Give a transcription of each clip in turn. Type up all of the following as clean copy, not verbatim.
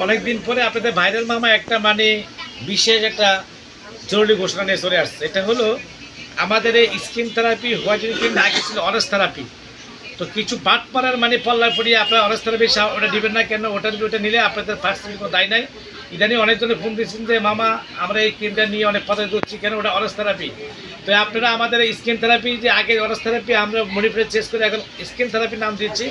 অনেকদিন পরে আপনাদের ভাইরাল মামা একটা মানে বিশেষ একটা জরুরি ঘোষণা নিয়ে চলে আসছে। এটা হলো আমাদের এই স্কিন থেরাপি হোয়াইটেনিং ক্রিম আগে ছিল অরেঞ্জ থেরাপি। তো কিছু বাদ পাড়ার মানে পাল্লা পড়িয়ে আপনার অরেঞ্জ থেরাপি ওটা দিবেন না কেন, ওটা নিলে আপনাদের ফার্স্ট কোনো দায় নাই। ইদানিং অনেকজনে ফোন দিচ্ছেন যে মামা আমরা এই ক্রিমটা নিয়ে অনেক কথা করছি, কেন ওটা অরেঞ্জ থেরাপি। তো আপনারা আমাদের এই স্কিন থেরাপি যে আগে অরেঞ্জ থেরাপি আমরা মডিফাই চেঞ্জ করে এখন স্কিন থেরাপি নাম দিচ্ছি।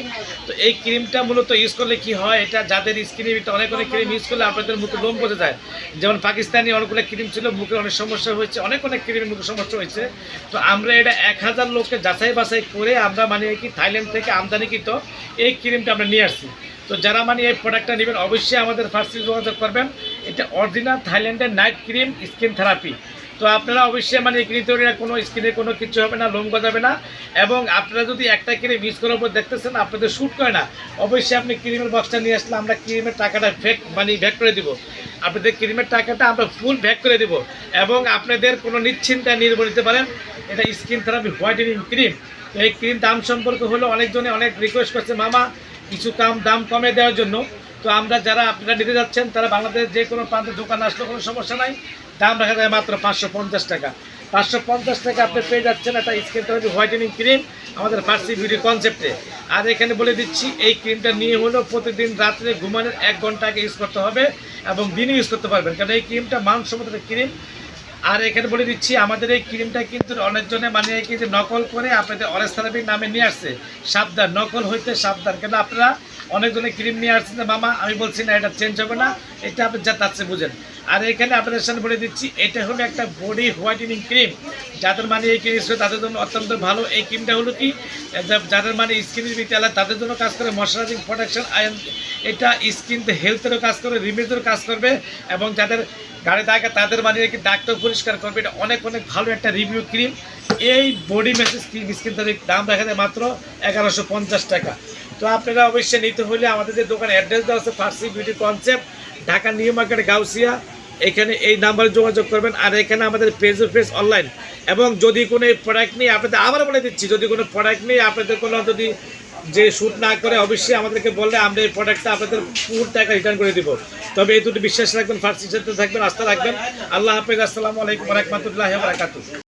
তো এই ক্রিমটা মূলত ইউজ করলে কি হয়, এটা যাদের স্কিনে অনেক ক্রিম ইউজ করলে আপনাদের মুখে লোম পড়ে যায়। যেমন পাকিস্তানি অনেকগুলো ক্রিম ছিল, মুখে অনেক সমস্যা হয়েছে, অনেক ক্রিমের মুখে সমস্যা হয়েছে। তো আমরা এটা 1000 লোককে যাচাই বাছাই করে আমরা মানে কি থাইল্যান্ড থেকে আমদানিকৃত এই ক্রিমটা আমরা নিয়ে আসছি। তো যারা মানে এই প্রোডাক্টটা নেবেন অবশ্যই আমাদের ফার্স্টে যোগাযোগ করবেন। এটা অরিজিনাল থাইল্যান্ডের নাইট ক্রিম স্কিন থেরাপি। তো আপনারা অবশ্যই মানে এই ক্রিমটা কোনো স্কিনে কোনো কিছু হবে না, লোম গজাবে না। এবং আপনারা যদি একটা ক্রিম ইউজ করার পর দেখতেছেন আপনাদের শ্যুট করে না, অবশ্যই আপনি ক্রিমের বক্সটা নিয়ে আসলে আমরা ক্রিমের টাকাটা ব্যাক করে দেবো। আপনাদের ক্রিমের টাকাটা আমরা ফুল ব্যাক করে দেবো এবং আপনাদের কোনো নিশ্চিন্তায় নির্ভর নিতে পারেন। এটা স্কিন থেরাপি হোয়াইটেনিং ক্রিম। তো এই ক্রিম দাম সম্পর্কে হলো অনেকজনে অনেক রিকোয়েস্ট করছে মামা কিছু দাম কমে দেওয়ার জন্য। তো আমরা যারা আপনারা নিতে যাচ্ছেন তারা বাংলাদেশ যে কোনো প্রান্তে দোকান আসলে কোনো সমস্যা নাই, দাম রাখা যায় মাত্র 550 টাকা। 550 টাকা আপনি পেয়ে যাচ্ছেন একটা স্কিন থেরাপি হোয়াইটেনিং ক্রিম আমাদের ফার্সি বিউটি কনসেপ্টে। আর এখানে বলে দিচ্ছি এই ক্রিমটা নিয়ে হলেও প্রতিদিন রাত্রে ঘুমানোর 1 ঘন্টা আগে ইউজ করতে হবে এবং দিনে ইউজ করতে পারবেন, কারণ এই ক্রিমটা মানসম্মত ক্রিম। আর এখানে বলে দিচ্ছি আমাদের এই ক্রিমটা কিন্তু অনেকজনে মানে কিন্তু নকল করে আপনাদের অরেঞ্জ থেরাপির নামে নিয়ে আসছে। সাবধান, নকল হইতে সাবধান। কেন আপনারা অনেকজনে ক্রিম নিয়ে আসছেন মামা, আমি বলছি না এটা চেঞ্জ হবে না, এটা আপনি যা তাচ্ছে বুঝেন। আর এখানে আপনাদের সামনে বলে দিচ্ছি এটা হলো একটা বডি হোয়াইটেনিং ক্রিম। যাদের মানে এই ক্রিম তাদের জন্য অত্যন্ত ভালো। এই ক্রিমটা হলো কি যাদের মানে স্কিনের বিদ্যালয় তাদের জন্য কাজ করে ময়শ্চারাইজিং প্রোটেকশন, এটা স্কিন হেলথেরও কাজ করে, রিমেজেরও কাজ করবে এবং যাদের গাড়ি দাগা তাদের মানে কি দাগটাও পরিষ্কার করবে। এটা অনেক ভালো একটা রিভিউ ক্রিম। এই বডি মেসেজ স্কিন থেরাপির দাম দেখা যায় মাত্র 1150 টাকা। তো আপনারা অবশ্যই নিতে হলে আমাদের যে দোকান অ্যাড্রেস দেওয়া আছে ফার্সি beauty concept, Dhaka new market Gausia, এখানে এই নাম্বারে যোগাযোগ করবেন। আর এখানে আমাদের পেজ অনলাইন। এবং যদি কোনো প্রোডাক্ট নেই আপনাদের আবার বলে দিচ্ছি, যদি কোনো প্রোডাক্ট নেই আপনাদের কোনো যদি যে শ্যুট না করে অবশ্যই আমাদেরকে বললে আমরা এই প্রোডাক্টটা আপনাদের পুরো টাকা রিটার্ন করে দিব। তবে এই দুটো বিশ্বাস রাখবেন, ফার্সির সাথে থাকবেন, আস্থা রাখবেন। আল্লাহ হাফেজ, আসসালামু আলাইকুম ওয়া রাহমাতুল্লাহি ওয়া বারাকাতুহু।